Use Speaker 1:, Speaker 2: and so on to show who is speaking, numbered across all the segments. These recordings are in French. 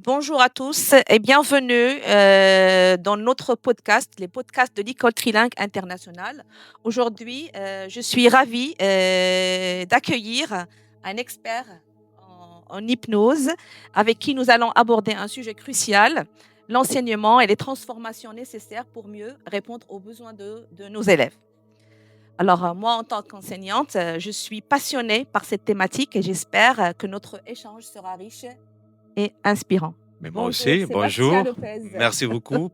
Speaker 1: Bonjour à tous et bienvenue dans notre podcast, les podcasts de l'École Trilingue Internationale. Aujourd'hui, je suis ravie d'accueillir un expert en hypnose avec qui nous allons aborder un sujet crucial, l'enseignement et les transformations nécessaires pour mieux répondre aux besoins de nos élèves. Alors, moi, en tant qu'enseignante, je suis passionnée par cette thématique et j'espère que notre échange sera riche et inspirant.
Speaker 2: Mais moi
Speaker 1: Bonjour
Speaker 2: aussi,
Speaker 1: Sébastien
Speaker 2: bonjour.
Speaker 1: Lopez.
Speaker 2: Merci beaucoup.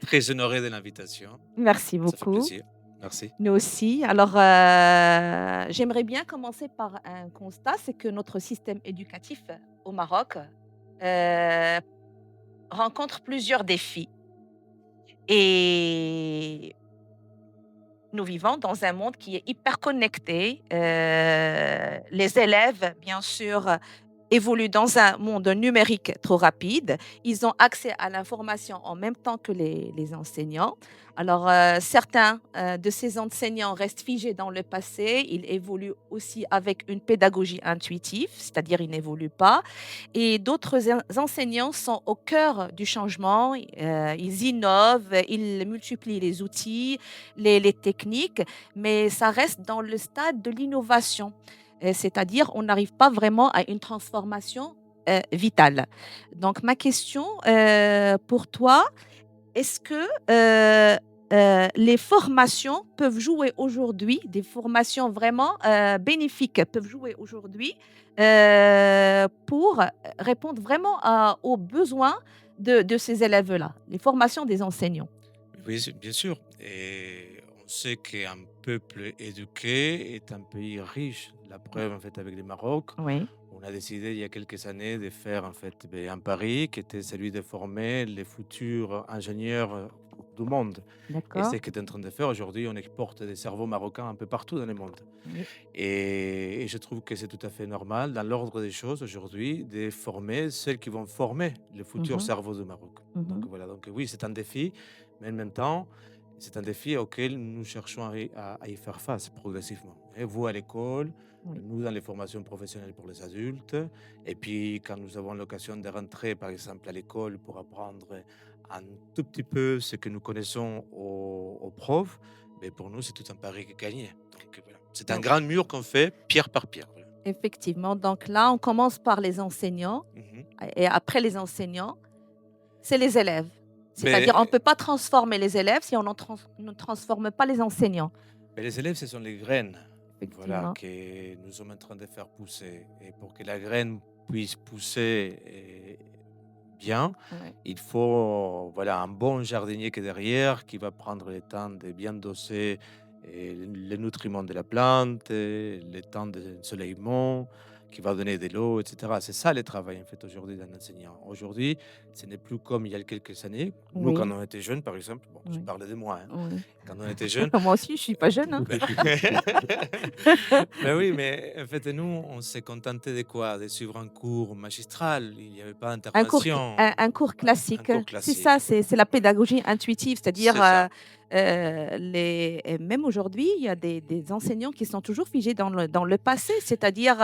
Speaker 2: Très honoré de l'invitation.
Speaker 1: Merci
Speaker 2: Ça fait
Speaker 1: beaucoup.
Speaker 2: plaisir. Merci.
Speaker 1: Nous aussi. Alors, j'aimerais bien commencer par un constat, c'est que notre système éducatif au Maroc euh, rencontre plusieurs défis. Et nous vivons dans un monde qui est hyper connecté. Les élèves, bien sûr, évoluent dans un monde numérique trop rapide. Ils ont accès à l'information en même temps que les enseignants. Alors, certains de ces enseignants restent figés dans le passé. Ils évoluent aussi avec une pédagogie intuitive, c'est-à-dire ils n'évoluent pas. Et d'autres enseignants sont au cœur du changement. Ils innovent, ils multiplient les outils, les techniques, mais ça reste dans le stade de l'innovation. C'est-à-dire, on n'arrive pas vraiment à une transformation vitale. Donc, ma question pour toi, est-ce que les formations peuvent jouer aujourd'hui, des formations vraiment bénéfiques peuvent jouer aujourd'hui pour répondre vraiment aux besoins de ces élèves-là, les formations des enseignants?
Speaker 2: Oui, bien sûr. Et on sait qu'un peuple éduqué est un pays riche. La preuve, en fait, avec le Maroc,
Speaker 1: Oui,
Speaker 2: on a décidé il y a quelques années de faire, en fait, un pari qui était celui de former les futurs ingénieurs du monde. Et
Speaker 1: d'accord.
Speaker 2: c'est ce qu'on est en train de faire aujourd'hui. On exporte des cerveaux marocains un peu partout dans le monde.
Speaker 1: Oui.
Speaker 2: Et je trouve que c'est tout à fait normal, dans l'ordre des choses aujourd'hui, de former celles qui vont former le futur
Speaker 1: Mhm,
Speaker 2: cerveau du Maroc. Donc
Speaker 1: mhm.
Speaker 2: voilà, donc oui, c'est un défi, mais en même temps, c'est un défi auquel nous cherchons à y faire face progressivement. Et vous à l'école,
Speaker 1: Oui.
Speaker 2: nous dans les formations professionnelles pour les adultes, et puis quand nous avons l'occasion de rentrer par exemple à l'école pour apprendre un tout petit peu ce que nous connaissons aux profs, mais pour nous c'est tout un pari gagné. Donc voilà. C'est un
Speaker 1: Donc,
Speaker 2: grand mur qu'on fait pierre par pierre. Voilà.
Speaker 1: effectivement, donc là, on commence par les enseignants
Speaker 2: Mhm.
Speaker 1: et après les enseignants, c'est les élèves. C'est-à-dire, on ne
Speaker 2: Mais,
Speaker 1: peut pas transformer les élèves si on ne transforme pas les enseignants.
Speaker 2: mais les élèves, ce sont les graines, voilà,
Speaker 1: Effectivement.
Speaker 2: que nous sommes en train de faire pousser. Et pour que la graine puisse pousser bien,
Speaker 1: Ouais.
Speaker 2: il faut voilà, un bon jardinier qui est derrière, qui va prendre le temps de bien doser les nutriments de la plante, le temps de soleillement, qui va donner de l'eau, etc. C'est ça le travail en fait aujourd'hui d'un enseignant. Aujourd'hui, ce n'est plus comme il y a quelques années. Nous, quand
Speaker 1: Oui,
Speaker 2: on était jeunes, par exemple, bon, je
Speaker 1: oui,
Speaker 2: parle de moi, hein,
Speaker 1: oui.
Speaker 2: quand on était jeunes,
Speaker 1: Moi aussi, je suis pas jeune, hein.
Speaker 2: ben ben oui, mais en fait, nous, on s'est contenté de quoi? De suivre un cours magistral. Il n'y avait pas d'intervention.
Speaker 1: Un cours
Speaker 2: Un
Speaker 1: classique,
Speaker 2: cours
Speaker 1: c'est ça,
Speaker 2: classique.
Speaker 1: c'est la pédagogie intuitive, c'est-à-dire,
Speaker 2: C'est ça.
Speaker 1: et même aujourd'hui, il y a des enseignants qui sont toujours figés dans le passé, c'est-à-dire,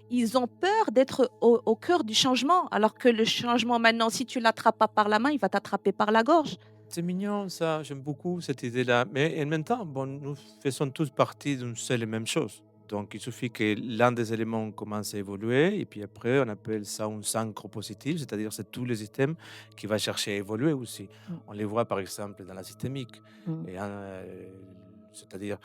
Speaker 1: ils ont peur d'être au cœur du changement, alors que le changement maintenant, si tu l'attrapes pas par la main, il va t'attraper par la gorge.
Speaker 2: C'est mignon, ça. J'aime beaucoup cette idée-là. Mais en même temps, bon, nous faisons tous partie d'une seule et même chose. Donc, il suffit que l'un des éléments commence à évoluer, et puis après, on appelle ça un synchro positif, c'est-à-dire c'est tout le système qui va chercher à évoluer aussi.
Speaker 1: Mmh,
Speaker 2: On les voit par exemple dans la systémique.
Speaker 1: mmh.
Speaker 2: Et, c'est-à-dire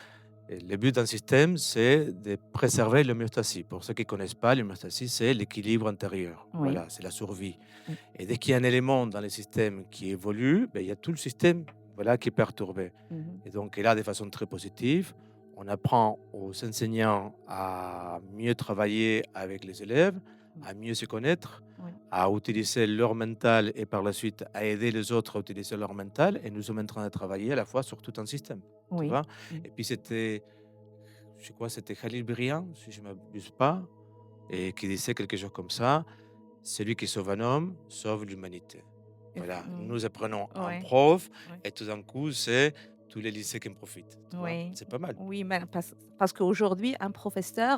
Speaker 2: le but d'un système, c'est de préserver l'homéostasie. Pour ceux qui ne connaissent pas, l'homéostasie, c'est l'équilibre intérieur.
Speaker 1: Oui,
Speaker 2: Voilà, c'est la survie.
Speaker 1: oui.
Speaker 2: Et dès qu'il y a un élément dans le système qui évolue, ben, il y a tout le système voilà, qui est perturbé.
Speaker 1: Mmh.
Speaker 2: Et donc, et là, de façon très positive, on apprend aux enseignants à mieux travailler avec les élèves,
Speaker 1: Mmh.
Speaker 2: à mieux se connaître,
Speaker 1: Oui,
Speaker 2: à utiliser leur mental et par la suite à aider les autres à utiliser leur mental. Et nous sommes en train de travailler à la fois sur tout un système. Tu
Speaker 1: oui.
Speaker 2: vois.
Speaker 1: Mmh.
Speaker 2: Et puis, c'était, je crois, c'était Khalil Briand, si je ne m'abuse pas, et qui disait quelque chose comme ça: celui qui sauve un homme sauve l'humanité. Voilà,
Speaker 1: Mmh.
Speaker 2: nous apprenons un
Speaker 1: Ouais,
Speaker 2: prof
Speaker 1: ouais.
Speaker 2: et tout d'un coup, c'est tous les lycées qui en profitent, tu vois?
Speaker 1: Oui,
Speaker 2: C'est pas mal.
Speaker 1: oui, mais parce qu'aujourd'hui, un professeur,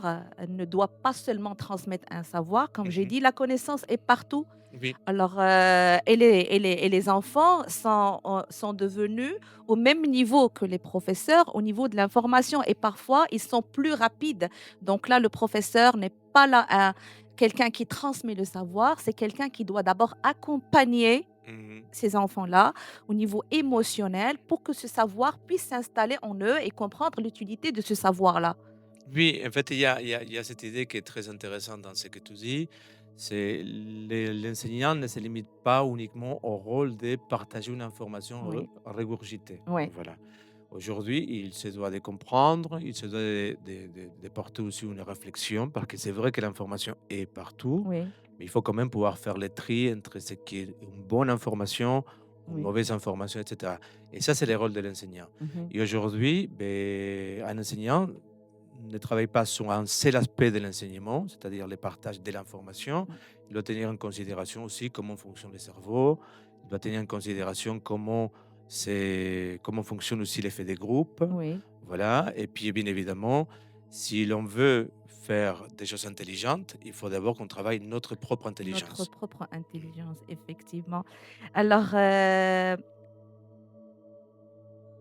Speaker 1: ne doit pas seulement transmettre un savoir. Comme j'ai
Speaker 2: Mmh.
Speaker 1: dit, la connaissance est partout.
Speaker 2: Oui,
Speaker 1: Alors, et les enfants sont devenus au même niveau que les professeurs au niveau de l'information et parfois ils sont plus rapides. Donc là, le professeur n'est pas là quelqu'un qui transmet le savoir, c'est quelqu'un qui doit d'abord accompagner
Speaker 2: mmh.
Speaker 1: ces enfants-là au niveau émotionnel pour que ce savoir puisse s'installer en eux et comprendre l'utilité de ce savoir-là.
Speaker 2: Oui, en fait, il y a cette idée qui est très intéressante dans ce que tu dis. C'est l'enseignant ne se limite pas uniquement au rôle de partager une information
Speaker 1: Oui,
Speaker 2: régurgitée.
Speaker 1: oui,
Speaker 2: Voilà. Aujourd'hui, il se doit de comprendre, il se doit de porter aussi une réflexion, parce que c'est vrai que l'information est partout,
Speaker 1: oui,
Speaker 2: mais il faut quand même pouvoir faire le tri entre ce qui est une bonne information, une
Speaker 1: oui.
Speaker 2: mauvaise information, etc. Et ça, c'est le rôle de l'enseignant.
Speaker 1: Mhm.
Speaker 2: Et aujourd'hui, un enseignant ne travaille pas sur un seul aspect de l'enseignement, c'est-à-dire le partage de l'information. Il doit tenir en considération aussi comment fonctionne le cerveau. Il doit tenir en considération comment fonctionne aussi l'effet des groupes.
Speaker 1: Oui.
Speaker 2: Voilà. Et puis, bien évidemment, si l'on veut faire des choses intelligentes, il faut d'abord qu'on travaille notre propre
Speaker 1: Notre
Speaker 2: intelligence.
Speaker 1: propre intelligence, effectivement. Alors,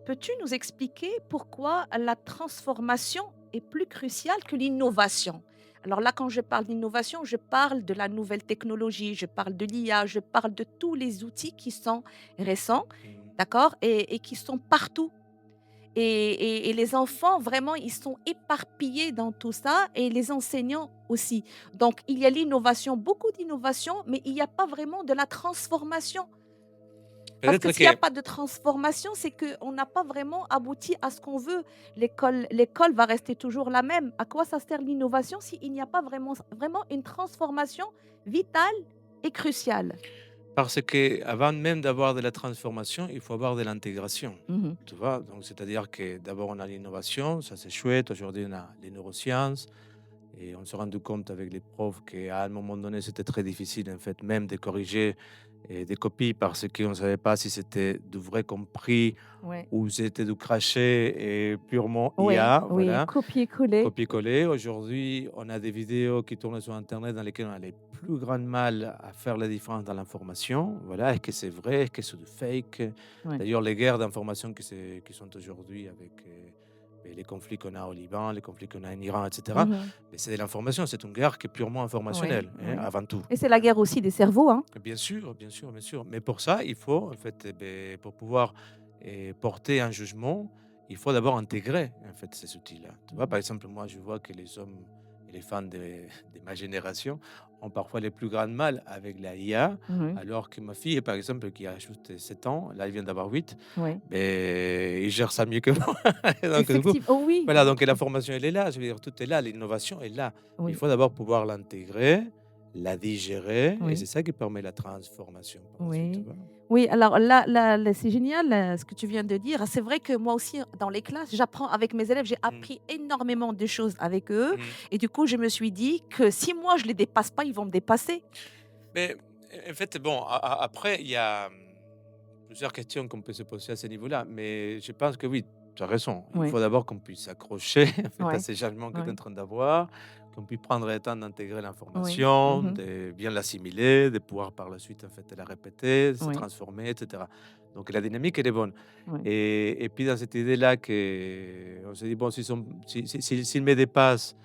Speaker 1: peux-tu nous expliquer pourquoi la transformation est plus cruciale que l'innovation? Alors là, quand je parle d'innovation, je parle de la nouvelle technologie, je parle de l'IA, je parle de tous les outils qui sont récents,
Speaker 2: Mm.
Speaker 1: d'accord, et qui sont partout. Et les enfants, vraiment, ils sont éparpillés dans tout ça et les enseignants aussi. Donc, il y a l'innovation, beaucoup d'innovation, mais il n'y a pas vraiment de la transformation. Parce que
Speaker 2: Peut-être
Speaker 1: s'il n'y a
Speaker 2: que
Speaker 1: pas de transformation, c'est qu'on n'a pas vraiment abouti à ce qu'on veut. L'école va rester toujours la même. À quoi ça sert l'innovation s'il n'y a pas vraiment une transformation vitale et cruciale?
Speaker 2: Parce que avant même d'avoir de la transformation, il faut avoir de l'intégration.
Speaker 1: Mhm.
Speaker 2: Tu vois? Donc, c'est-à-dire que d'abord, on a l'innovation, ça c'est chouette. Aujourd'hui, on a les neurosciences et on s'est rendu compte avec les profs qu'à un moment donné, c'était très difficile, en fait, même de corriger des copies parce qu'on ne savait pas si c'était du vrai compris
Speaker 1: Ouais.
Speaker 2: ou si c'était du craché et purement
Speaker 1: Oui,
Speaker 2: IA.
Speaker 1: oui,
Speaker 2: Voilà.
Speaker 1: copier-coller.
Speaker 2: Copier-coller. Aujourd'hui, on a des vidéos qui tournent sur Internet dans lesquelles on a les plus grandes mal à faire la différence dans l'information. Voilà, est-ce que c'est vrai, est-ce que c'est du fake?
Speaker 1: Ouais.
Speaker 2: D'ailleurs, les guerres d'information qui sont aujourd'hui avec les conflits qu'on a au Liban, les conflits qu'on a en Iran, etc.,
Speaker 1: Mhm.
Speaker 2: mais c'est de l'information, c'est une guerre qui est purement
Speaker 1: Oui,
Speaker 2: informationnelle, hein,
Speaker 1: oui.
Speaker 2: avant tout.
Speaker 1: Et c'est la guerre aussi des cerveaux, hein.
Speaker 2: Bien sûr, bien sûr, bien sûr. Mais pour ça, il faut, en fait, pour pouvoir porter un jugement, il faut d'abord intégrer, en fait, ces outils-là. Tu vois,
Speaker 1: Mhm.
Speaker 2: par exemple, moi, je vois que les hommes et les femmes de ma génération ont parfois les plus grands mal avec la IA,
Speaker 1: Oui,
Speaker 2: alors que ma fille, par exemple, qui a juste 7 ans, là, elle vient d'avoir 8,
Speaker 1: oui.
Speaker 2: il gère ça mieux que moi. Donc, du coup,
Speaker 1: Effectivement. Oh oui,
Speaker 2: voilà, donc la formation, elle est là. Je veux dire, tout est là, l'innovation est là. Il
Speaker 1: oui,
Speaker 2: faut d'abord pouvoir l'intégrer, la digérer, et c'est
Speaker 1: oui,
Speaker 2: ça qui permet la transformation par la suite, tu
Speaker 1: oui.
Speaker 2: vois?
Speaker 1: Oui, alors là, c'est génial, ce que tu viens de dire. C'est vrai que moi aussi, dans les classes, j'apprends avec mes élèves, j'ai
Speaker 2: Mmh.
Speaker 1: appris énormément de choses avec eux
Speaker 2: Mmh.
Speaker 1: et du coup, je me suis dit que si moi je les dépasse pas, ils vont me dépasser.
Speaker 2: Mais, en fait, bon, après, il y a, plusieurs questions qu'on peut se poser à ce niveau-là, mais je pense que oui, tu as raison. Il
Speaker 1: Oui,
Speaker 2: faut d'abord qu'on puisse s'accrocher, en fait, à
Speaker 1: oui,
Speaker 2: ces changements que tu es en
Speaker 1: oui,
Speaker 2: train d'avoir, qu'on puisse prendre le temps d'intégrer
Speaker 1: oui.
Speaker 2: l'information,
Speaker 1: Mhm.
Speaker 2: de bien l'assimiler, de pouvoir par la suite, en fait, la répéter, se
Speaker 1: Oui,
Speaker 2: transformer, et cetera. Donc la dynamique, elle est bonne.
Speaker 1: oui,
Speaker 2: Et puis dans cette idée-là qu'on se dit: «Bon, s'ils me dépassent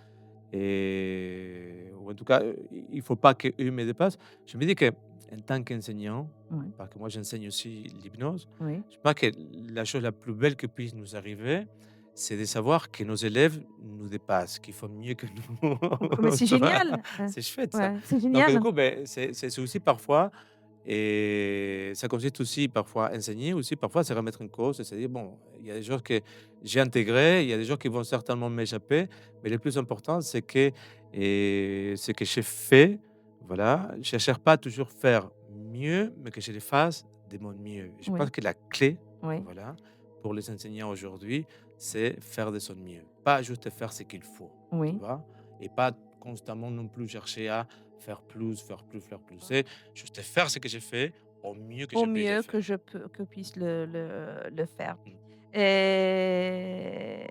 Speaker 2: ou en tout cas, il faut pas qu'eux me dépassent». Je me dis que en tant qu'enseignant,
Speaker 1: oui,
Speaker 2: parce que moi j'enseigne aussi l'hypnose,
Speaker 1: oui.
Speaker 2: je pense que la chose la plus belle qui puisse nous arriver, c'est de savoir que nos élèves nous dépassent, qu'ils font mieux que nous.
Speaker 1: Mais c'est
Speaker 2: Tu vois?
Speaker 1: génial.
Speaker 2: C'est chouette ça.
Speaker 1: Ouais, c'est
Speaker 2: Donc du
Speaker 1: génial.
Speaker 2: coup, beh, c'est aussi parfois et ça consiste aussi parfois à enseigner, aussi parfois à se remettre en cause et se dire: «Bon, il y a des choses que j'ai intégrées, il y a des choses qui vont certainement m'échapper, mais le plus important, c'est que ce que j'ai fait, voilà, je ne cherche pas à toujours faire mieux, mais que je le fasse de mon mieux». Je pense
Speaker 1: Oui,
Speaker 2: que la clé,
Speaker 1: oui,
Speaker 2: voilà, pour les enseignants aujourd'hui, c'est faire de son mieux. Pas juste faire ce qu'il faut, tu
Speaker 1: oui.
Speaker 2: vois? Et pas constamment non plus chercher à faire plus, faire plus, faire plus. C'est juste faire ce que j'ai fait au mieux que
Speaker 1: Au
Speaker 2: je peux le
Speaker 1: mieux que
Speaker 2: faire.
Speaker 1: je puisse le faire.
Speaker 2: Mmh.
Speaker 1: Heu,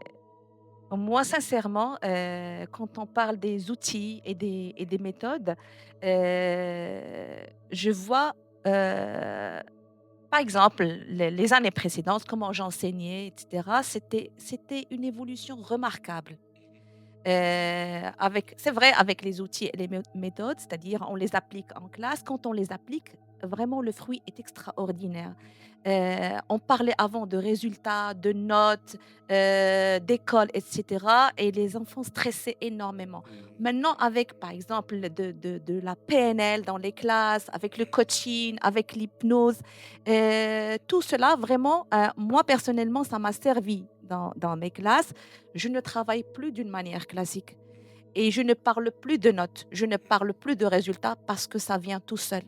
Speaker 1: Moi sincèrement, quand on parle des outils et des méthodes, je vois, heu, par exemple, les années précédentes, comment j'enseignais et cetera, c'était une évolution remarquable. Avec c'est vrai, avec les outils et les méthodes, c'est-à-dire on les applique en classe. Quand on les applique, vraiment le fruit est extraordinaire. On parlait avant de résultats, de notes, d'école et cetera et les enfants stressaient énormément.
Speaker 2: Mmh.
Speaker 1: Maintenant avec, par exemple, de la PNL dans les classes, avec le coaching, avec l'hypnose, tout cela vraiment, moi personnellement, ça m'a servi dans mes classes. Je ne travaille plus d'une manière classique et je ne parle plus de notes, je ne parle plus de résultats parce que ça vient tout seul.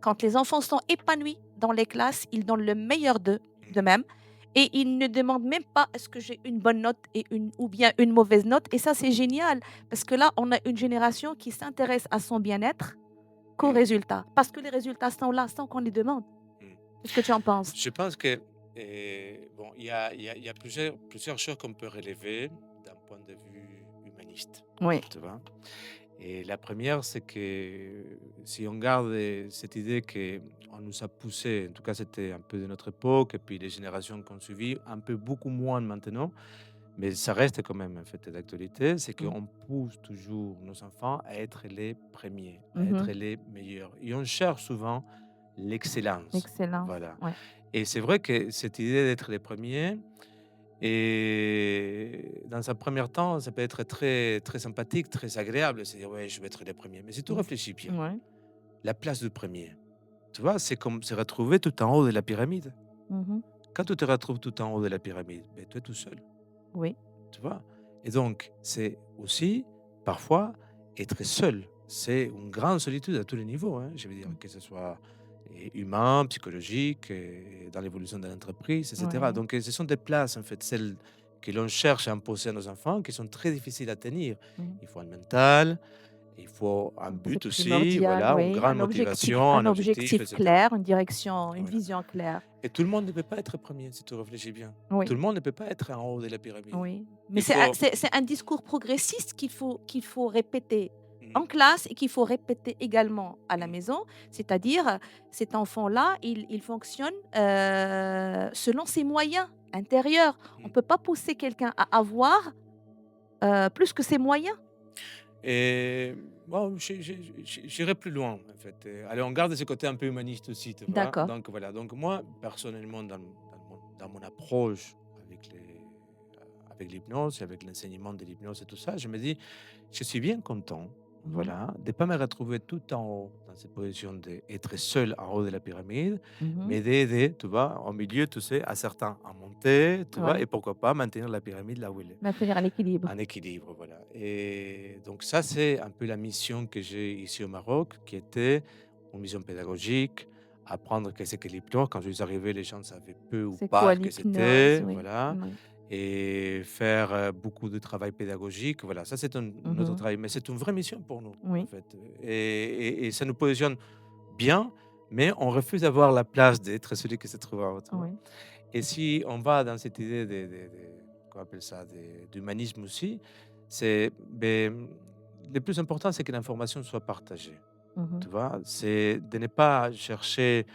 Speaker 1: Quand les enfants sont épanouis dans les classes, ils donnent le meilleur d'eux-mêmes et ils ne demandent même pas est-ce que j'ai une bonne note et une ou bien une mauvaise note et ça c'est génial parce que là on a une génération qui s'intéresse à son bien-être qu'aux
Speaker 2: Mmh.
Speaker 1: résultats parce que les résultats sont là sans qu'on les demande.
Speaker 2: Mmh.
Speaker 1: Qu'est-ce que tu en penses?
Speaker 2: Je pense que, bon, il y a plusieurs choses qu'on peut relever d'un point de vue humaniste,
Speaker 1: Oui.
Speaker 2: tu vois? Et la première, c'est que si on garde cette idée qu'on nous a poussé, en tout cas c'était un peu de notre époque, et puis les générations qui ont suivi, un peu beaucoup moins maintenant, mais ça reste quand même un fait d'actualité, c'est
Speaker 1: Mmh.
Speaker 2: qu'on pousse toujours nos enfants à être les premiers, à
Speaker 1: Mmh.
Speaker 2: être les meilleurs. Et on cherche souvent l'excellence.
Speaker 1: Excellence,
Speaker 2: Voilà.
Speaker 1: ouais.
Speaker 2: Et c'est vrai que cette idée d'être les premiers, et dans un premier temps, ça peut être très, très sympathique, très agréable. C'est dire, ouais, je vais être les premiers. Mais si tu
Speaker 1: Mmh.
Speaker 2: réfléchis bien,
Speaker 1: Ouais.
Speaker 2: la place du premier, tu vois, c'est comme se retrouver tout en haut de la pyramide.
Speaker 1: Mmh.
Speaker 2: Quand tu te retrouves tout en haut de la pyramide, ben, tu es tout seul,
Speaker 1: Oui.
Speaker 2: tu vois. Et donc, c'est aussi, parfois, être seul. C'est une grande solitude à tous les niveaux, hein. Je veux dire,
Speaker 1: Mmh.
Speaker 2: que ce soit humain, psychologique, dans l'évolution de l'entreprise, etc.
Speaker 1: Ouais.
Speaker 2: Donc, ce sont des places, en fait, celles que l'on cherche à imposer à nos enfants, qui sont très difficiles à tenir.
Speaker 1: Mmh.
Speaker 2: Il faut un mental, il faut un
Speaker 1: C'est
Speaker 2: but aussi,
Speaker 1: primordial,
Speaker 2: voilà, une
Speaker 1: oui,
Speaker 2: grande motivation, un
Speaker 1: un
Speaker 2: objectif,
Speaker 1: objectif
Speaker 2: etc.
Speaker 1: clair, une direction, une
Speaker 2: Voilà.
Speaker 1: vision claire.
Speaker 2: Et tout le monde ne peut pas être premier, si tu réfléchis bien. Tout
Speaker 1: Oui,
Speaker 2: le monde ne peut pas être en haut de la pyramide.
Speaker 1: oui. Mais
Speaker 2: Il faut.
Speaker 1: c'est un discours progressiste qu'il faut répéter en
Speaker 2: Mhm,
Speaker 1: classe et qu'il faut répéter également à la
Speaker 2: mhm,
Speaker 1: maison. C'est-à-dire, cet enfant-là, il fonctionne, selon ses moyens intérieurs. On
Speaker 2: mhm.
Speaker 1: ne peut pas pousser quelqu'un à avoir, plus que ses moyens.
Speaker 2: Et bon, j'irai plus loin, en fait. Allez, on garde ce côté un peu humaniste aussi, tu vois.
Speaker 1: D'accord.
Speaker 2: Donc voilà. Donc moi, personnellement, dans mon approche avec l'hypnose, avec l'enseignement de l'hypnose et tout ça, je me dis, je suis bien content,
Speaker 1: Mmh.
Speaker 2: voilà, de ne pas me retrouver tout en haut, dans cette position d'être seul en haut de la pyramide,
Speaker 1: Mmh.
Speaker 2: mais d'aider, tu vois, au milieu, tu sais, à certains à monter, tu vois,
Speaker 1: Ouais,
Speaker 2: et pourquoi pas maintenir la pyramide là où elle est.
Speaker 1: maintenir l'équilibre.
Speaker 2: Un équilibre, voilà. Et donc ça, c'est un peu la mission que j'ai ici au Maroc, qui était une mission pédagogique, apprendre qu'est-ce que l'hypnose. Quand je suis arrivé, les gens savaient peu ou
Speaker 1: C'est
Speaker 2: pas
Speaker 1: quoi
Speaker 2: que
Speaker 1: l'hypnose?
Speaker 2: c'était,
Speaker 1: Oui.
Speaker 2: voilà.
Speaker 1: Oui.
Speaker 2: Et faire beaucoup de travail pédagogique, voilà. Ça, c'est un autre
Speaker 1: Mmh.
Speaker 2: travail, mais c'est une vraie mission pour nous, en
Speaker 1: Oui,
Speaker 2: fait. Et ça nous positionne bien, mais on refuse d'avoir la place d'être celui qui se trouve en haut, tu vois.
Speaker 1: oui.
Speaker 2: Et si on va dans cette idée qu'on appelle ça, d'humanisme aussi, c'est, ben, le plus important, c'est que l'information soit partagée.
Speaker 1: Mmh.
Speaker 2: Tu vois, c'est de ne pas chercher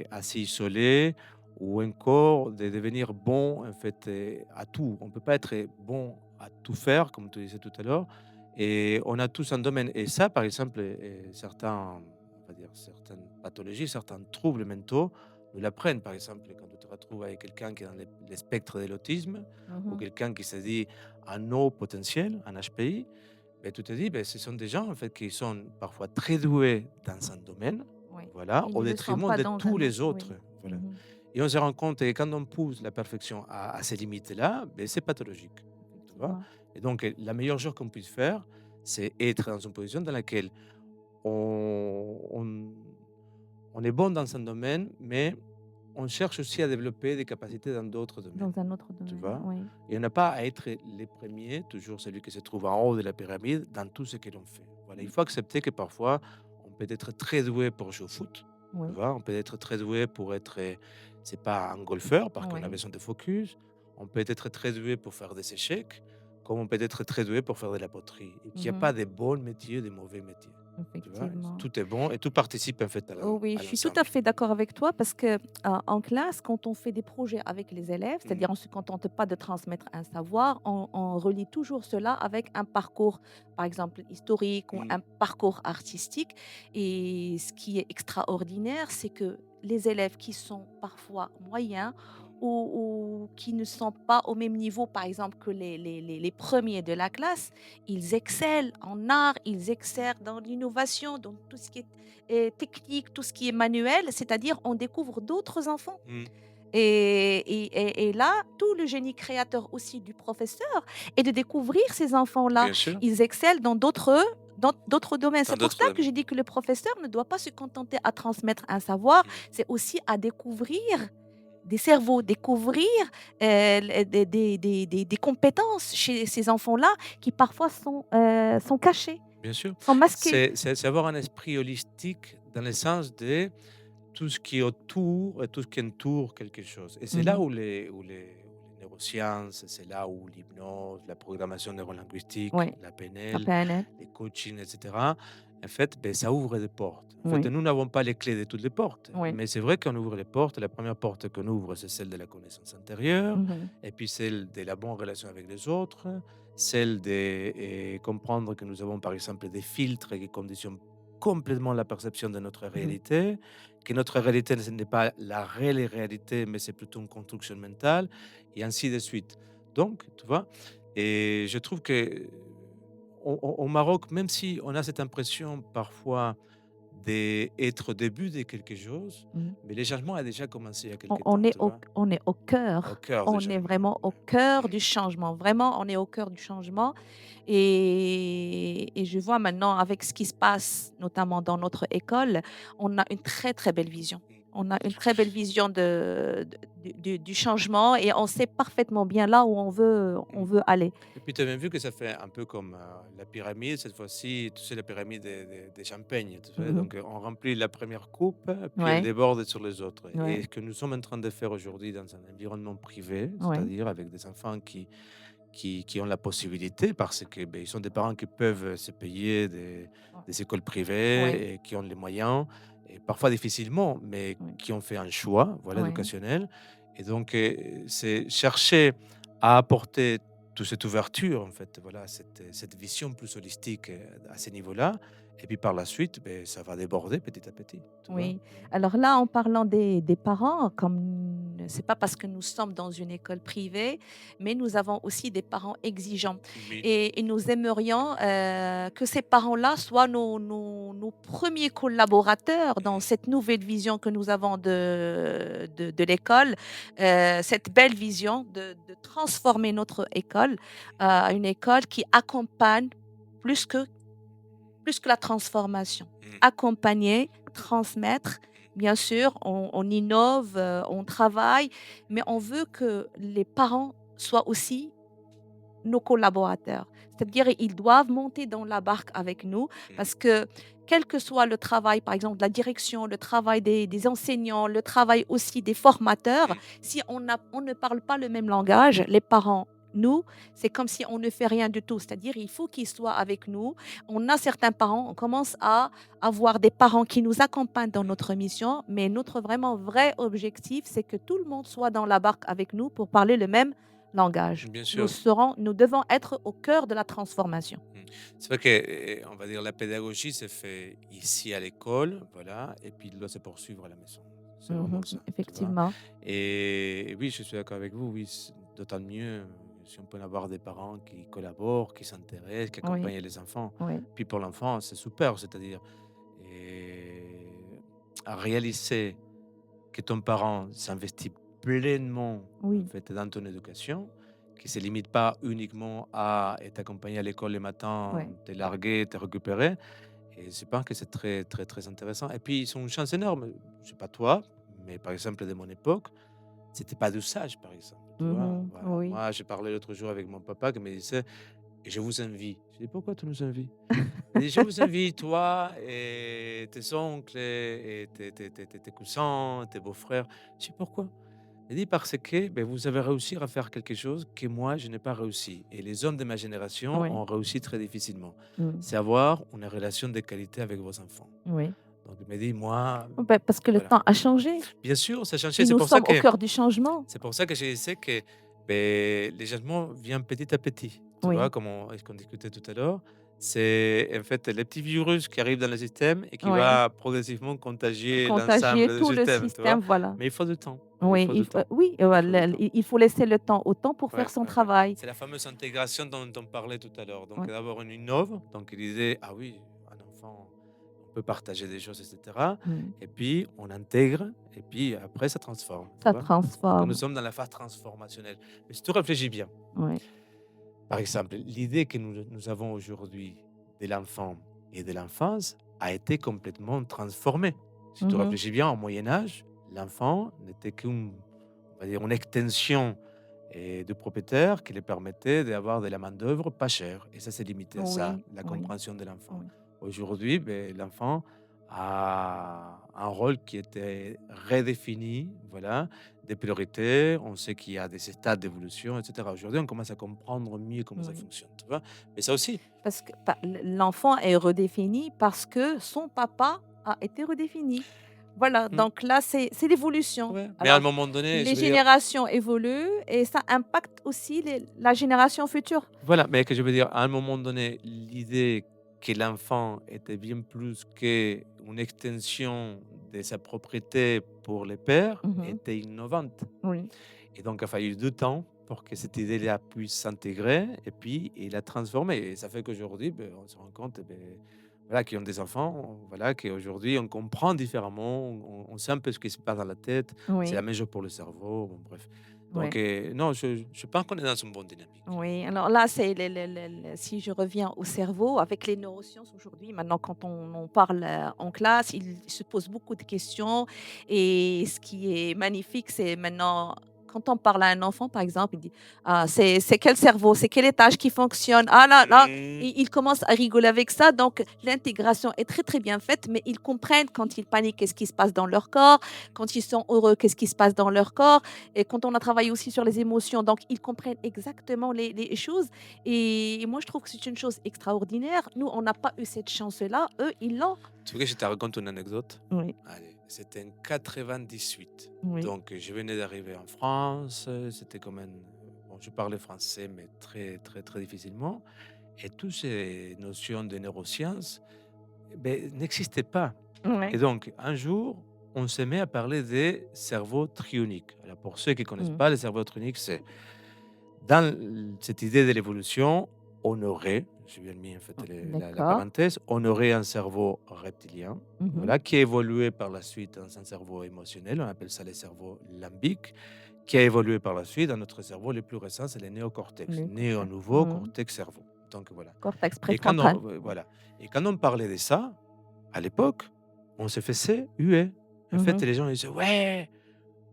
Speaker 2: à s'isoler ou encore de devenir bon en fait à tout. On ne peut pas être bon à tout faire, comme tu disais tout à l'heure. Et on a tous un domaine. Et ça, par exemple, certains, on va dire, certaines pathologies, certains troubles mentaux nous l'apprennent. Par exemple, quand tu te retrouves avec quelqu'un qui est dans le spectre de l'autisme ou
Speaker 1: Mmh.
Speaker 2: quelqu'un qui se dit un haut potentiel, un HPI, ben, tu te dis, ben, ce sont des gens en fait, qui sont parfois très doués dans un domaine,
Speaker 1: Oui.
Speaker 2: voilà,
Speaker 1: Ils
Speaker 2: au
Speaker 1: ne le sont
Speaker 2: détriment
Speaker 1: pas
Speaker 2: de
Speaker 1: dans
Speaker 2: tous
Speaker 1: un
Speaker 2: les
Speaker 1: autre, oui.
Speaker 2: autres. Voilà.
Speaker 1: Mmh.
Speaker 2: Et on se rend compte que quand on pousse la perfection à ces limites-là, ben, c'est pathologique. Tu vois.
Speaker 1: Effectivement.
Speaker 2: Et donc, la meilleure chose qu'on puisse faire, c'est être dans une position dans laquelle on, on, on est bon dans un domaine, mais on cherche aussi à développer des capacités dans d'autres domaines.
Speaker 1: Dans un autre
Speaker 2: Tu
Speaker 1: domaine,
Speaker 2: vois?
Speaker 1: oui.
Speaker 2: Et on n'a pas à être les premiers, toujours celui qui se trouve en haut de la pyramide, dans tout ce que l'on fait. Voilà, il
Speaker 1: Mmh.
Speaker 2: faut accepter que parfois, on peut être très doué pour jouer au foot, Tu
Speaker 1: oui,
Speaker 2: vois? On peut être très doué pour être, c'est pas un golfeur parce qu'on a
Speaker 1: oui,
Speaker 2: besoin de focus. On peut être très doué pour faire des échecs, comme on peut être très doué pour faire de la poterie et qu'il y a
Speaker 1: mmh
Speaker 2: pas de bons métiers, de mauvais métiers. Tu vois?
Speaker 1: effectivement.
Speaker 2: Tout est bon et tout participe en fait
Speaker 1: Oh oui,
Speaker 2: à
Speaker 1: je suis tout à
Speaker 2: l'ensemble.
Speaker 1: fait d'accord avec toi parce que en classe, quand on fait des projets avec les élèves,
Speaker 2: Mmh.
Speaker 1: c'est-à-dire on ne se contente pas de transmettre un savoir, on relie toujours cela avec un parcours, par exemple historique ou
Speaker 2: Mmh.
Speaker 1: un parcours artistique. Et ce qui est extraordinaire, c'est que les élèves qui sont parfois moyens
Speaker 2: Mmh.
Speaker 1: ou qui ne sont pas au même niveau, par exemple, que les premiers de la classe, ils excellent en art, ils excellent dans l'innovation, dans tout ce qui est technique, tout ce qui est manuel, c'est-à-dire on découvre d'autres enfants.
Speaker 2: Mmh.
Speaker 1: Et là, tout le génie créateur aussi du professeur est de découvrir ces enfants-là.
Speaker 2: Bien sûr,
Speaker 1: Ils excellent dans d'autres domaines.
Speaker 2: dans
Speaker 1: C'est pour
Speaker 2: d'autres
Speaker 1: ça que
Speaker 2: domaines.
Speaker 1: j'ai dit que le professeur ne doit pas se contenter à transmettre un savoir,
Speaker 2: Mmh.
Speaker 1: c'est aussi à découvrir des cerveaux, découvrir des compétences chez ces enfants-là qui parfois sont cachées,
Speaker 2: Bien sûr.
Speaker 1: sont masquées.
Speaker 2: C'est avoir un esprit holistique dans le sens de tout ce qui est autour et tout ce qui entoure quelque chose. Et c'est là
Speaker 1: Mhm.
Speaker 2: où les neurosciences, c'est là où l'hypnose, la programmation neurolinguistique,
Speaker 1: Oui,
Speaker 2: la
Speaker 1: la
Speaker 2: PNL,
Speaker 1: PNL.
Speaker 2: les coachings, etc., en fait, ben, ça ouvre des portes. En fait,
Speaker 1: Oui,
Speaker 2: nous n'avons pas les clés de toutes les portes,
Speaker 1: oui.
Speaker 2: mais c'est vrai qu'on ouvre les portes. La première porte qu'on ouvre, c'est celle de la connaissance intérieure,
Speaker 1: Mhm.
Speaker 2: et puis celle de la bonne relation avec les autres, celle de comprendre que nous avons, par exemple, des filtres qui conditionnent complètement la perception de notre
Speaker 1: Mhm.
Speaker 2: réalité, que notre réalité, ce n'est pas la réelle réalité, mais c'est plutôt une construction mentale, et ainsi de suite. Donc, tu vois, et je trouve que au Maroc, même si on a cette impression parfois d'être au début de quelque chose,
Speaker 1: Mhm.
Speaker 2: mais le changement a déjà commencé il y a
Speaker 1: On
Speaker 2: quelque
Speaker 1: on
Speaker 2: temps,
Speaker 1: est
Speaker 2: tu
Speaker 1: au
Speaker 2: vois,
Speaker 1: on est au
Speaker 2: au
Speaker 1: cœur.
Speaker 2: cœur du
Speaker 1: On est
Speaker 2: changement.
Speaker 1: vraiment au
Speaker 2: Ouais.
Speaker 1: cœur
Speaker 2: Mm.
Speaker 1: du changement. Vraiment, on est au cœur du changement et je vois maintenant avec ce qui se passe, notamment dans notre école, on a une très, très belle vision.
Speaker 2: Mm.
Speaker 1: On a une très belle vision du changement et on sait parfaitement bien là où on
Speaker 2: Mm.
Speaker 1: veut aller.
Speaker 2: Et puis tu as même vu que ça fait un peu comme la pyramide, cette fois-ci, tu sais, la pyramide des champagnes, tu sais,
Speaker 1: Mmh.
Speaker 2: donc on remplit la première coupe, puis elle
Speaker 1: Ouais,
Speaker 2: déborde sur les autres.
Speaker 1: ouais,
Speaker 2: Et ce que nous sommes en train de faire aujourd'hui dans un environnement privé,
Speaker 1: ouais,
Speaker 2: c'est-à-dire avec des enfants qui ont la possibilité, parce que ben, ils sont des parents qui peuvent se payer des écoles
Speaker 1: ouais,
Speaker 2: privées et qui ont les moyens, et parfois difficilement, mais
Speaker 1: ouais,
Speaker 2: qui ont fait un choix, voilà,
Speaker 1: ouais.
Speaker 2: éducationnel. Et donc, c'est chercher à apporter toute cette ouverture, en fait, voilà, cette vision plus holistique à ce niveau-là. Et puis par la suite, ben, ça va déborder petit à petit, tu vois.
Speaker 1: Oui. Alors là, en parlant des parents, comme c'est pas parce que nous sommes dans une école privée, mais nous avons aussi des parents exigeants
Speaker 2: Oui.
Speaker 1: et nous aimerions, que ces parents-là soient nos premiers collaborateurs dans
Speaker 2: Mm.
Speaker 1: cette nouvelle vision que nous avons de l'école, cette belle vision de transformer notre école, à une école qui accompagne plus que plus que la transformation.
Speaker 2: Mm.
Speaker 1: Accompagner, transmettre, bien sûr, on innove, on travaille, mais on veut que les parents soient aussi nos collaborateurs. C'est-à-dire, ils doivent monter dans la barque avec nous
Speaker 2: Mm.
Speaker 1: parce que quel que soit le travail, par exemple, de la direction, le travail des enseignants, le travail aussi des formateurs,
Speaker 2: Mm.
Speaker 1: si on ne parle pas le même langage, les parents, nous, c'est comme si on ne fait rien du tout. C'est-à-dire, il faut qu'ils soient avec nous. On a certains parents, on commence à avoir des parents qui nous accompagnent dans notre mission, mais notre vraiment vrai objectif, c'est que tout le monde soit dans la barque avec nous pour parler le même langage.
Speaker 2: Bien sûr.
Speaker 1: Nous devons être au cœur de la transformation.
Speaker 2: Mmh. C'est vrai que, on va dire, la pédagogie se fait ici à l'école, voilà, et puis il doit se poursuivre à la maison. C'est vraiment
Speaker 1: Mmh.
Speaker 2: ça, tu vois?
Speaker 1: Effectivement.
Speaker 2: Et oui, je suis d'accord avec vous, oui, d'autant mieux si on peut avoir des parents qui collaborent, qui s'intéressent, qui
Speaker 1: Oui,
Speaker 2: accompagnent les enfants.
Speaker 1: oui,
Speaker 2: Puis pour l'enfant, c'est super, c'est-à-dire et à réaliser que ton parent s'investit pleinement en
Speaker 1: oui,
Speaker 2: fait dans ton éducation, qui se limite pas uniquement à t'accompagner à l'école le matin,
Speaker 1: oui.
Speaker 2: te larguer, te récupérer. Et je pense que c'est très, très, très intéressant. Et puis, ils ont une chance énorme. Je sais pas toi, mais par exemple, de mon époque, c'était pas d'usage, par exemple. Tu vois,
Speaker 1: Mmh.
Speaker 2: voilà.
Speaker 1: Oui,
Speaker 2: Moi, j'ai parlé l'autre jour avec mon papa qui me disait et je vous envie. Je dis: «Pourquoi tu nous envies?» Il dit: «Je vous envie, toi et tes oncles et tes cousins, tes beaux-frères». Je dis: «Pourquoi?» Il dit: «Parce que, beh, vous avez réussi à faire quelque chose que moi je n'ai pas réussi et les hommes de ma génération
Speaker 1: Oui.
Speaker 2: ont réussi très difficilement.
Speaker 1: Mmh.
Speaker 2: C'est avoir une relation de qualité avec vos enfants».
Speaker 1: Oui.
Speaker 2: Donc il me dit: «Moi,
Speaker 1: Bah, parce que le
Speaker 2: voilà».
Speaker 1: temps a changé
Speaker 2: Bien sûr, ça a changé.
Speaker 1: et nous sommes au cœur du changement.
Speaker 2: C'est pour ça que je sais que, beh, les changements viennent petit à petit. Tu vois?
Speaker 1: Oui,
Speaker 2: Comme on est-ce qu'on discutait tout à l'heure, c'est en fait les petits virus qui arrivent dans le système et qui
Speaker 1: oui.
Speaker 2: va progressivement contagier
Speaker 1: Contagier
Speaker 2: l'ensemble du
Speaker 1: tout le
Speaker 2: système, tu vois?
Speaker 1: système, voilà.
Speaker 2: Mais il faut du temps, il
Speaker 1: Oui,
Speaker 2: faut du temps,
Speaker 1: oui,
Speaker 2: il faut du
Speaker 1: voilà,
Speaker 2: temps.
Speaker 1: il faut laisser le temps au temps pour faire
Speaker 2: Ouais,
Speaker 1: son
Speaker 2: ouais, ouais.
Speaker 1: travail.
Speaker 2: C'est la fameuse intégration dont on parlait tout à l'heure. Donc
Speaker 1: Ouais.
Speaker 2: d'abord on innove, donc il disait: «Ah oui, un enfant, on peut partager des choses et cetera»
Speaker 1: Mmh.
Speaker 2: et puis on intègre et puis après ça transforme, tu
Speaker 1: Ça
Speaker 2: vois? Donc nous
Speaker 1: transforme.
Speaker 2: sommes dans la phase transformationnelle. Mais si tu réfléchis bien,
Speaker 1: Oui.
Speaker 2: par exemple, l'idée que nous avons aujourd'hui de l'enfant et de l'enfance a été complètement transformée. Si tu
Speaker 1: Mmh.
Speaker 2: réfléchis bien, au Moyen Âge, l'enfant n'était on va dire, une extension du propriétaire qui lui permettait d'avoir de la main-d'œuvre pas chère. Et ça, c'est limité à ça,
Speaker 1: Oui,
Speaker 2: la
Speaker 1: oui,
Speaker 2: compréhension de l'enfant.
Speaker 1: oui.
Speaker 2: Aujourd'hui, ben, l'enfant a un rôle qui était redéfini, voilà, des priorités. On sait qu'il y a des stades d'évolution, etc. Aujourd'hui, on commence à comprendre mieux comment ça
Speaker 1: Oui.
Speaker 2: fonctionne, tu vois. Mais ça aussi,
Speaker 1: Parce que l'enfant est redéfini parce que son papa a été redéfini. Voilà,
Speaker 2: mm,
Speaker 1: donc là, c'est l'évolution.
Speaker 2: ouais. Mais à un
Speaker 1: Alors,
Speaker 2: moment donné,
Speaker 1: les
Speaker 2: je veux dire,
Speaker 1: générations évoluent et ça impacte aussi la génération future.
Speaker 2: voilà, mais que je veux dire, à un moment donné, l'idée que l'enfant était bien plus qu'une extension de sa propriété pour les pères
Speaker 1: Mhm.
Speaker 2: était innovante.
Speaker 1: Oui,
Speaker 2: Et donc, il a fallu du temps pour que cette idée-là puisse s'intégrer et puis il a transformé. Et ça fait qu'aujourd'hui, ben, on se rend compte ben, voilà, qu'ils ont des enfants, voilà, qu'aujourd'hui on comprend différemment, on sait un peu ce qui se passe dans la tête. C'est la
Speaker 1: oui,
Speaker 2: même chose pour le cerveau, bon, bref. Donc,
Speaker 1: oui.
Speaker 2: non, je pense qu'on est dans une bonne dynamique.
Speaker 1: Oui, alors là, c'est si je reviens au cerveau, avec les neurosciences aujourd'hui, maintenant, quand on en parle en classe, il se pose beaucoup de questions. Et ce qui est magnifique, c'est maintenant, quand on parle à un enfant, par exemple, il dit: «Ah, c'est quel cerveau? C'est quel étage qui fonctionne? Ah là là!»
Speaker 2: Mmh.
Speaker 1: Et il commence à rigoler avec ça. Donc, l'intégration est très, très bien faite, mais ils comprennent quand ils paniquent, qu'est-ce qui se passe dans leur corps, quand ils sont heureux, qu'est-ce qui se passe dans leur corps. Et quand on a travaillé aussi sur les émotions, donc ils comprennent exactement les choses. Et moi, je trouve que c'est une chose extraordinaire. Nous, on n'a pas eu cette chance-là. Eux, ils l'ont.
Speaker 2: Tu veux que je te raconte une anecdote?
Speaker 1: Oui,
Speaker 2: Allez, c'était en 98.
Speaker 1: oui.
Speaker 2: Donc, je venais d'arriver en France. C'était comme un. Bon, je parlais français, mais très, très, très difficilement. Et toutes ces notions de neurosciences ben, n'existaient pas. Et
Speaker 1: Ouais.
Speaker 2: donc, un jour, on se met à parler des cerveaux trioniques. Alors, pour ceux qui ne connaissent
Speaker 1: Mmh.
Speaker 2: pas, les cerveaux trioniques, c'est dans cette idée de l'évolution, on aurait, j'ai bien mis en fait la
Speaker 1: D'accord.
Speaker 2: parenthèse, on aurait un cerveau reptilien,
Speaker 1: Mmh.
Speaker 2: voilà, qui a évolué par la suite dans un cerveau émotionnel, on appelle ça le cerveau limbique, qui a évolué par la suite dans notre cerveau le plus récent, c'est le néocortex,
Speaker 1: Le
Speaker 2: néo
Speaker 1: cortex.
Speaker 2: nouveau
Speaker 1: Mmh.
Speaker 2: cortex cerveau. Donc voilà.
Speaker 1: Cortex
Speaker 2: Et
Speaker 1: préfrontal.
Speaker 2: voilà. Et quand on parlait de ça, à l'époque, on se faisait huer. En fait,
Speaker 1: Mmh.
Speaker 2: les gens ils disaient ouais,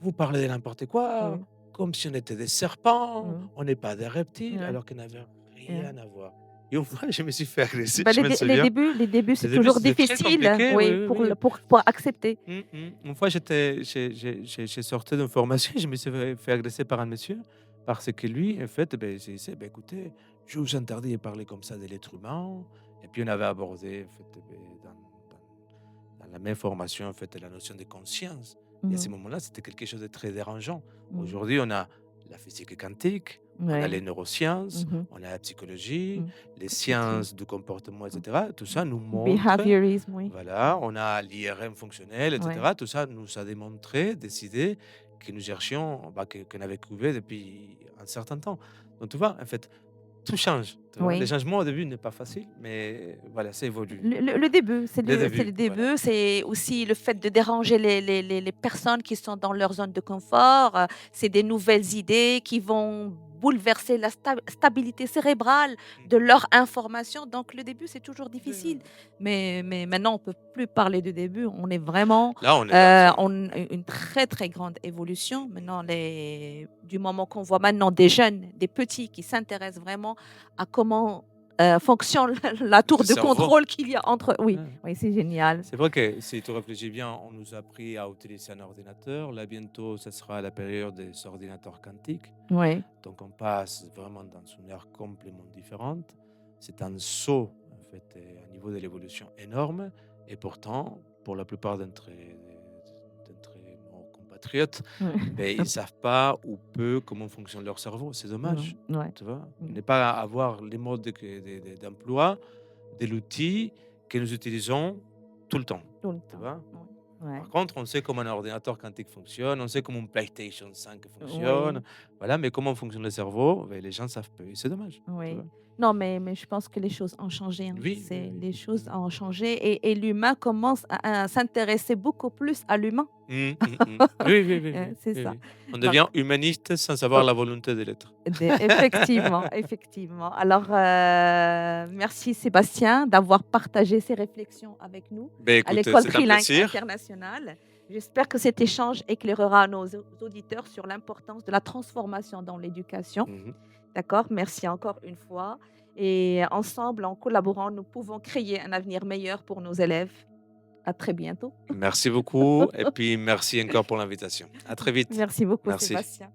Speaker 2: vous parlez de n'importe quoi,
Speaker 1: Oui.
Speaker 2: comme si on était des serpents,
Speaker 1: Mmh.
Speaker 2: on n'est pas des reptiles,
Speaker 1: Ouais.
Speaker 2: alors qu'on n'avait
Speaker 1: Ouais.
Speaker 2: rien à voir. Et une fois, je me suis fait agresser,
Speaker 1: Bah,
Speaker 2: je m'en souviens.
Speaker 1: les débuts,
Speaker 2: Les
Speaker 1: c'est
Speaker 2: débuts,
Speaker 1: toujours
Speaker 2: c'était très
Speaker 1: difficile,
Speaker 2: compliqué, oui,
Speaker 1: oui,
Speaker 2: oui, oui.
Speaker 1: pour accepter.
Speaker 2: Une fois, j'ai sorti d'une formation, je me suis fait agresser par un monsieur, parce que lui, en fait, ben, j'ai dit, ben, écoutez, je vous interdis de parler comme ça de l'être humain. Et puis, on avait abordé, en fait, ben, dans la même formation, en fait, la notion de conscience. Et à ce
Speaker 1: Mmh.
Speaker 2: moment-là, c'était quelque chose de très dérangeant.
Speaker 1: Mmh.
Speaker 2: Aujourd'hui, on a la physique quantique, on a
Speaker 1: Ouais.
Speaker 2: les neurosciences,
Speaker 1: Mmh.
Speaker 2: on a la psychologie,
Speaker 1: Mmh.
Speaker 2: les
Speaker 1: Petit.
Speaker 2: sciences du comportement,
Speaker 1: Mmh.
Speaker 2: etc. Tout ça nous montre,
Speaker 1: Behaviorisme, oui.
Speaker 2: voilà, on a l'IRM fonctionnel,
Speaker 1: Ouais.
Speaker 2: etc. Tout ça nous a démontré des idées que nous cherchions, bah, qu'on avait trouvées depuis un certain temps. Donc, tu vois, en fait, tout change. Tu vois. Les
Speaker 1: Oui.
Speaker 2: changements au début n'est pas facile, mais voilà, ça évolue.
Speaker 1: Le début,
Speaker 2: Les
Speaker 1: c'est
Speaker 2: débuts,
Speaker 1: le
Speaker 2: voilà.
Speaker 1: début, c'est aussi le fait de déranger les personnes qui sont dans leur zone de confort, c'est des nouvelles idées qui vont bouleverser la stabilité cérébrale
Speaker 2: Mmh.
Speaker 1: de leur information. Donc le début, c'est toujours
Speaker 2: Oui, oui,
Speaker 1: difficile.
Speaker 2: oui.
Speaker 1: Mais maintenant, on peut plus parler de début. On est vraiment
Speaker 2: Là, on est dans un
Speaker 1: on une très, très grande évolution. Maintenant, les du moment qu'on voit maintenant des jeunes, des petits qui s'intéressent vraiment à comment, fonctionne la
Speaker 2: le
Speaker 1: tour de
Speaker 2: cerveau.
Speaker 1: contrôle qu'il y a entre oui,
Speaker 2: Ouais.
Speaker 1: oui, c'est génial.
Speaker 2: C'est vrai que si tu réfléchis bien, on nous a appris à utiliser un ordinateur. Là, bientôt, ce sera la période des ordinateurs quantiques.
Speaker 1: Oui,
Speaker 2: Donc, on passe vraiment dans une ère complètement différente. C'est un saut, en fait, à niveau de l'évolution énorme. Et pourtant, pour la plupart d'entre nos compatriotes, ben, ils ne savent pas ou peu comment fonctionne leur cerveau. C'est dommage.
Speaker 1: Ouais.
Speaker 2: Tu vois,
Speaker 1: Mmh.
Speaker 2: ne pas avoir les modes d'emploi de l'outil que nous utilisons tout le temps.
Speaker 1: Tout le
Speaker 2: Tu
Speaker 1: temps.
Speaker 2: vois?
Speaker 1: Oui. Ouais.
Speaker 2: Par contre, on sait comment un ordinateur quantique fonctionne, on sait comment une PlayStation 5 fonctionne,
Speaker 1: Oui.
Speaker 2: voilà, mais comment fonctionne le cerveau, beh, les gens savent peu et c'est dommage, tu
Speaker 1: Oui.
Speaker 2: vois?
Speaker 1: Non, mais je pense que les choses ont changé, hein.
Speaker 2: Oui, oui,
Speaker 1: C'est
Speaker 2: oui.
Speaker 1: les choses
Speaker 2: Mmh.
Speaker 1: ont changé et l'humain commence à s'intéresser beaucoup plus à l'humain.
Speaker 2: Mmh, mmh mh. Oui, oui, oui, oui,
Speaker 1: C'est
Speaker 2: oui,
Speaker 1: ça.
Speaker 2: oui. On
Speaker 1: Donc
Speaker 2: devient humaniste sans avoir
Speaker 1: heu,
Speaker 2: la volonté de l'être.
Speaker 1: effectivement, effectivement. Alors, merci Sébastien d'avoir partagé ces réflexions avec nous
Speaker 2: Beh,
Speaker 1: à
Speaker 2: écoute,
Speaker 1: l'école
Speaker 2: c'est un
Speaker 1: trilingue
Speaker 2: plaisir.
Speaker 1: internationale. J'espère que cet échange éclairera nos auditeurs sur l'importance de la transformation dans l'éducation.
Speaker 2: Mmh mh.
Speaker 1: D'accord? Merci encore une fois et ensemble, en collaborant, nous pouvons créer un avenir meilleur pour nos élèves. À très bientôt.
Speaker 2: Merci beaucoup et puis merci encore pour l'invitation. À très vite.
Speaker 1: Merci beaucoup
Speaker 2: Merci.
Speaker 1: Sébastien.